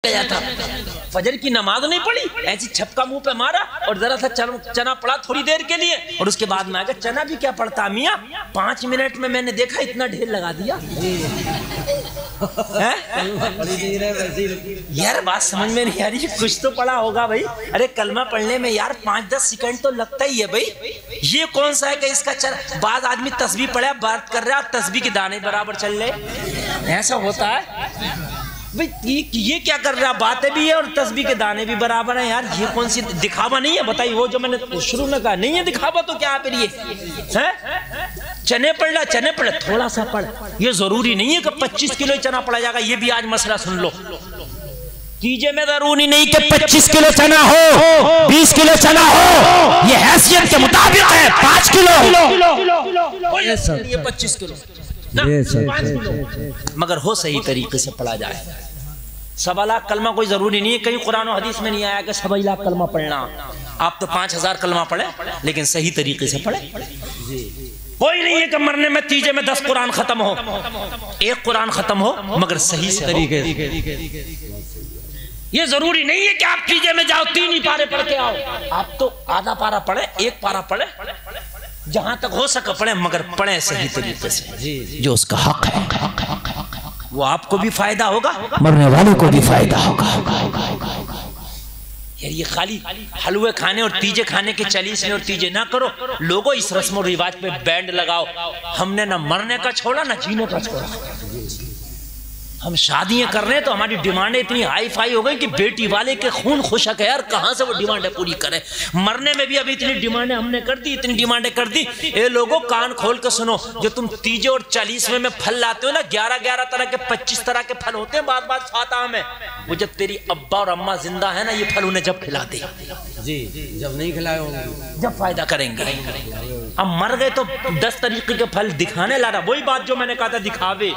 گیا تھا، فجر کی نماز نہیں پڑھی، ایسی چھپکا منہ پہ مارا اور ذرا سا چنا پڑا تھوڑی دیر کے لیے، اور اس کے بعد میں آگا چنا بھی کیا پڑتا میاں، 5 منٹ میں میں نے دیکھا اتنا ڈھیر لگا دیا۔ یار بات سمجھ میں نہیں آ رہی، کچھ تو پڑھا ہوگا بھائی، ارے کلمہ پڑھنے میں یار 5-10 سیکنڈ تو لگتا ہی ہے بھائی، یہ کون سا ہے کہ اس کا بعض آدمی تسبیح پڑھا بات کر رہا تسبیح کے دانے برابر چل رہے، ایسا ہوتا ہے یہ کیا کر رہا، باتیں بھی ہے اور تسبیح کے دانے بھی برابر ہیں، یار یہ کون سی دکھاوا نہیں ہے بتائیے، وہ جو میں نے شروع میں کہا نہیں ہے دکھاوا تو کیا پھر یہ چنے پڑھ رہا، چنے پڑھ تھوڑا سا پڑھ، یہ ضروری نہیں ہے کہ 25 کلو چنا پڑا جائے گا، یہ بھی آج مسئلہ سن لو، تیجے میں ضروری نہیں کہ 25 کلو چنا ہو 20 کلو چنا ہو، یہ حیثیت کے مطابق ہے 5 کلو یہ 25 کلو مگر ہو صحیح طریقے سے پڑھا جائے۔ 1.25 لاکھ کلمہ کوئی ضروری نہیں ہے، کہیں قرآن و حدیث میں نہیں آیا کہ 1.25 لاکھ کلمہ پڑھنا، آپ تو 5000 کلمہ پڑھیں لیکن صحیح طریقے سے پڑھیں۔ کوئی نہیں ہے کہ مرنے میں تیجے میں 10 قرآن ختم ہو، 1 قرآن ختم ہو مگر صحیح طریقے سے۔ یہ ضروری نہیں ہے کہ آپ تیجے میں جاؤ 3 ہی پارے پڑھ کے آؤ، آپ تو آدھا پارا پڑھیں 1 پارا پڑھیں، جہاں تک ہو سکے پڑھیں مگر پڑھیں صحیح طریقے سے، جو اس کا حق ہے وہ آپ کو بھی فائدہ ہوگا مرنے والے کو بھی فائدہ ہوگا۔ یار یہ خالی حلوے کھانے اور تیجے کھانے کے چلیسنے اور تیجے نہ کرو، لوگوں اس رسم و رواج پہ بینڈ لگاؤ، ہم نے نہ مرنے کا چھوڑا نہ جینے کا چھوڑا، ہم شادیاں کر رہے ہیں تو ہماری ڈیمانڈیں اتنی ہائی فائی ہو گئی کہ بیٹی والے کے خون خشک ہے، یار کہاں سے وہ ڈیمانڈیں پوری کریں، مرنے میں بھی ابھی اتنی ڈیمانڈیں ہم نے کر دی، اتنی ڈیمانڈیں کر دی۔ اے لوگوں کان کھول کے سنو، جو تم تیجے اور 40ویں میں پھل لاتے ہو نا، 11 طرح کے 25 طرح کے پھل ہوتے ہیں بعض فاتحہ میں، وہ جب تیری ابا اور اماں زندہ ہے نا یہ پھل انہیں جب کھلاتے جی جب نہیں کھلائے ہوں گے جب فائدہ کریں گے، اب مر گئے تو 10 طریقے کے پھل دکھانے لا رہا، وہی بات جو میں نے کہا تھا دکھاوے،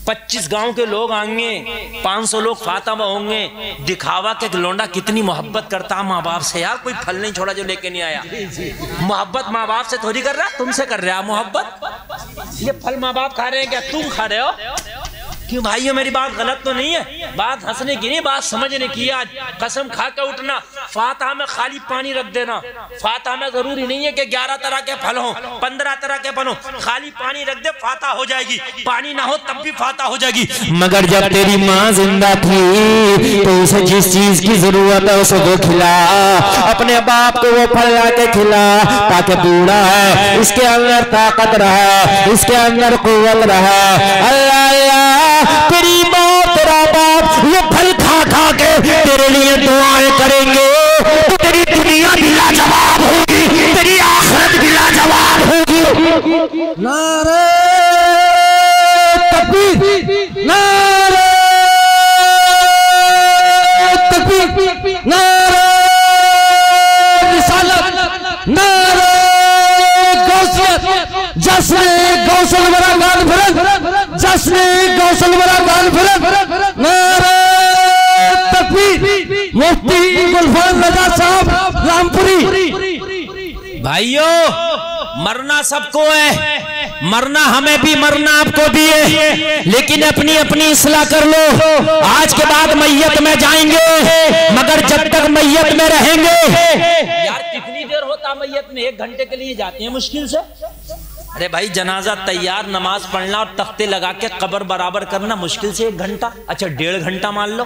25 گاؤں کے لوگ آئیں گے، 500 لوگ فاتحہ ہوں گے، دکھاوا کہ لونڈا کتنی محبت کرتا ماں باپ سے، یار کوئی پھل نہیں چھوڑا جو لے کے نہیں آیا، محبت ماں باپ سے تھوڑی کر رہا، تم سے کر رہا محبت، یہ پھل ماں باپ کھا رہے ہیں کیا تم کھا رہے ہو؟ کیوں بھائیو میری بات غلط تو نہیں ہے، بات ہنسنے کی نہیں بات سمجھنے کی، آج قسم کھا کے اٹھنا، فاتحہ میں خالی پانی رکھ دینا، فاتحہ میں ضروری نہیں ہے کہ 11 طرح کے پھل ہوں 15 طرح کے پھل ہوں، خالی پانی رکھ دے فاتحہ ہو جائے گی، پانی نہ ہو تب بھی فاتحہ ہو جائے گی، مگر جب تیری ماں زندہ تھی تو اسے جس چیز کی ضرورت ہے اسے وہ کھلا، اپنے باپ کو وہ پھل لا کے کھلا تاکہ بوڑھا ہے اس کے اندر طاقت رہا، اس کے اندر قوت رہا، اللہ تیری ماں تیرا باپ یہ پھل کھا کھا کے تیرے لیے دعائیں کریں گے، تو تیری دنیا بھی لاجواب ہوگی، تیری آخرت بھی لاجواب ہوگی۔ نعرہ تکبیر، نعرہ تکبیر، نعرہ رسالت، نعرہ غوثیت، جشن غوث الورا کانفرنس، جشن غوث الورا کانفرنس، نعرہ تکبیر، مفتی گلفان رضا صاحب رامپوری۔ بھائیو مرنا سب کو ہے، مرنا ہمیں بھی مرنا آپ کو بھی ہے، لیکن اپنی اپنی اصلاح کر لو، آج کے بعد میت میں جائیں گے مگر جب تک میت میں رہیں گے، یار کتنی دیر ہوتا میت میں، 1 گھنٹے کے لیے جاتے ہیں مشکل سے، ارے بھائی جنازہ تیار نماز پڑھنا اور تختے لگا کے قبر برابر کرنا مشکل سے 1 گھنٹہ، اچھا 1.5 گھنٹہ مان لو،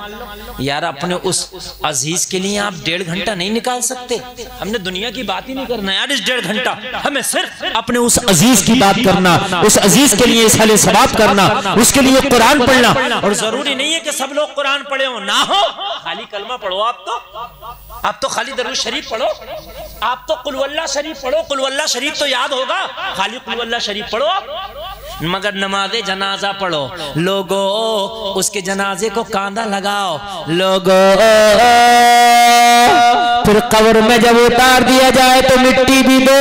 یار اپنے اس عزیز کے لیے آپ 1.5 گھنٹہ نہیں نکال سکتے، ہم نے دنیا کی بات ہی نہیں کرنا یار اس 1.5 گھنٹہ، ہمیں صرف اپنے اس عزیز کی بات کرنا، اس عزیز کے لیے اصحال ثواب کرنا، اس کے لیے قرآن پڑھنا، اور ضروری نہیں ہے کہ سب لوگ قرآن پڑھے ہوں، نہ ہو خالی کلمہ پڑھو، آپ تو خالی درود شریف پڑھو، آپ تو قل واللہ شریف پڑھو، قل واللہ شریف تو یاد ہوگا، خالی قل واللہ شریف پڑھو، مگر نماز جنازہ پڑھو، لوگو اس کے جنازے کو کاندھا لگاؤ، لوگو پھر قبر میں جب اتار دیا جائے تو مٹی بھی دو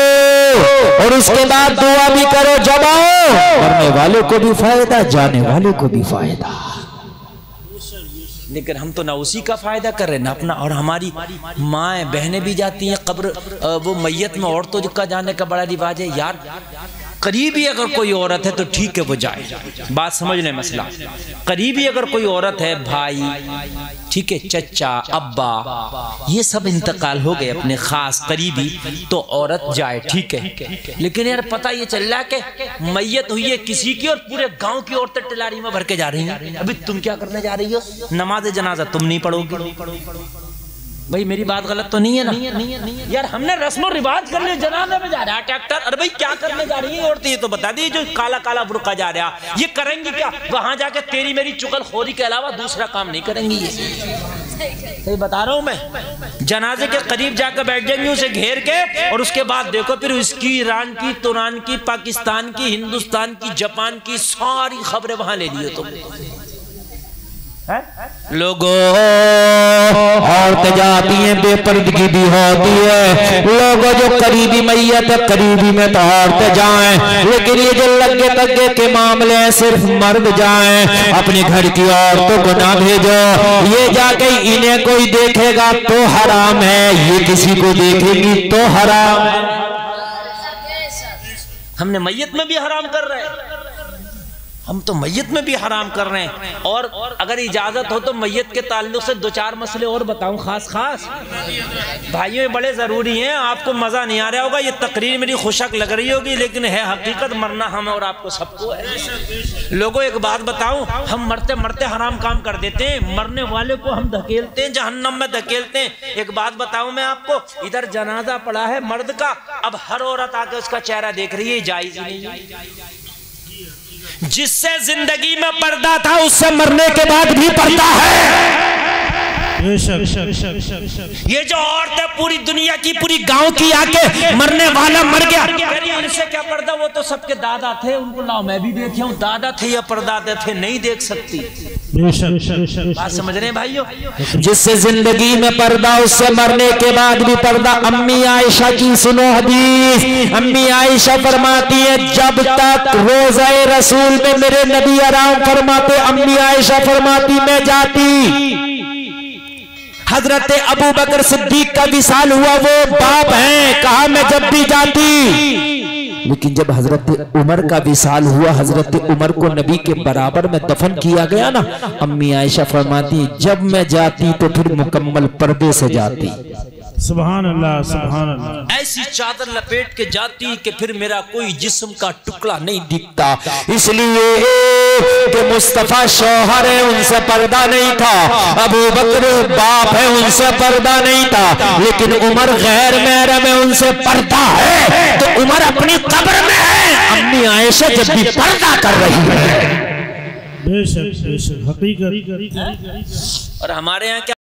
اور اس کے بعد دعا بھی کرو، جب آؤ مرنے والے کو بھی فائدہ جانے والے کو بھی فائدہ، لیکن ہم تو نہ اسی کا فائدہ کر رہے ہیں نہ اپنا، اور ہماری مائیں بہنیں بھی جاتی ہیں قبر، وہ میت میں عورتوں کا جانے کا بڑا رواج ہے، یار قریبی اگر کوئی عورت ہے تو ٹھیک ہے وہ جائے، بات سمجھ لیں مسئلہ، قریبی اگر کوئی عورت ہے، بھائی ٹھیک ہے، چچا، ابا، یہ سب انتقال ہو گئے اپنے خاص قریبی، تو عورت جائے ٹھیک ہے، لیکن یار پتہ یہ چل رہا ہے کہ میت ہوئی ہے کسی کی اور پورے گاؤں کی عورتیں ٹلاری میں بھر کے جا رہی ہیں، ابھی تم کیا کرنے جا رہی ہو؟ نماز جنازہ تم نہیں پڑھو گی؟ بھئی میری بات غلط تو نہیں ہے نا؟ یار ہم نے رسم و رواج کر لیا، جنازے میں جا رہا ہے ٹریکٹر، ارے بھئی کیا کرنے جا رہی ہیں عورتیں؟ یہ تو بتا دی جو کالا کالا برقع جا رہا، یہ کریں گی کیا؟ وہاں جا کے تیری میری چغل خوری کے علاوہ دوسرا کام نہیں کریں گی، یہ صحیح بتا رہا ہوں میں۔ جنازے کے قریب جا کے بیٹھ جائیں گے اسے گھیر کے، اور اس کے بعد دیکھو پھر اس کی ایران کی، تران کی، پاکستان کی، ہندوستان کی، جاپان کی ساری خبریں وہاں لے لیو تم۔ لوگوں عورتیں جاتی ہیں، بے پردگی بھی ہوتی ہے، لوگوں جو قریبی میت ہے قریبی میں تو عورتیں جائیں، لیکن یہ جو لگے تگے کے معاملے ہیں صرف مرد جائیں، اپنے گھر کی عورتوں کو نہ بھیجو، یہ جا کے انہیں کوئی دیکھے گا تو حرام ہے، یہ کسی کو دیکھے گی تو حرام ہے۔ ہم نے میت میں بھی حرام کر رہے ہیں، ہم تو میت میں بھی حرام کر رہے ہیں، اور اگر اجازت ہو تو میت کے تعلق سے دو چار مسئلے اور بتاؤں خاص بھائیوں، یہ بڑے ضروری ہیں۔ آپ کو مزہ نہیں آ رہا ہوگا، یہ تقریر میری خوشک لگ رہی ہوگی، لیکن ہے حقیقت، مرنا ہمیں اور آپ کو سب کو ہے۔ لوگوں ایک بات بتاؤں، ہم مرتے مرتے حرام کام کر دیتے ہیں، مرنے والے کو ہم دھکیلتے ہیں، جہنم میں دھکیلتے ہیں۔ ایک بات بتاؤں میں آپ کو، ادھر جنازہ پڑا ہے مرد کا، اب ہر عورت آ کے اس کا چہرہ دیکھ رہی ہے، جائز ہی نہیں۔ جس سے زندگی میں پردہ تھا اس سے مرنے کے بعد بھی پردہ ہے۔ یہ جو عورتیں پوری دنیا کی، پوری گاؤں کی آ کے مرنے والا مر گیا، ان سے کیا پردہ؟ وہ تو سب کے دادا تھے، ان کو لاؤ میں بھی دیکھے ہوں، دادا تھے یا پردادا تھے، نہیں دیکھ سکتی۔ بات سمجھ رہے ہیں بھائیوں؟ جس سے زندگی میں پردہ اس سے مرنے کے بعد بھی پردہ۔ امی عائشہ کی سنو حدیث، امی عائشہ فرماتی ہے جب تک روزہ رسول میں میرے نبی آرام فرماتے، امی عائشہ فرماتی میں جاتی، حضرت ابو بکر صدیق کا وصال ہوا، وہ باپ ہیں، کہا میں جب بھی جاتی، لیکن جب حضرت عمر کا وصال ہوا، حضرت عمر کو نبی کے برابر میں دفن کیا گیا نا، امی عائشہ فرماتی جب میں جاتی تو پھر مکمل پردے سے جاتی۔ سبحان اللہ، سبحان اللہ۔ ایسی چادر لپیٹ کے جاتی کہ پھر میرا کوئی جسم کا ٹکڑا نہیں دکھتا، اس لیے کہ مصطفیٰ شوہر ہے، ان سے پردہ نہیں تھا، ابو بکر باپ ہے، ان سے پردہ نہیں تھا، لیکن عمر غیر محرم ہے، ان سے پردہ ہے، تو عمر اپنی قبر میں ہے، امی عائشہ جب بھی پردہ کر رہی ہے۔ بے شک حقیقت۔ اور ہمارے یہاں کیا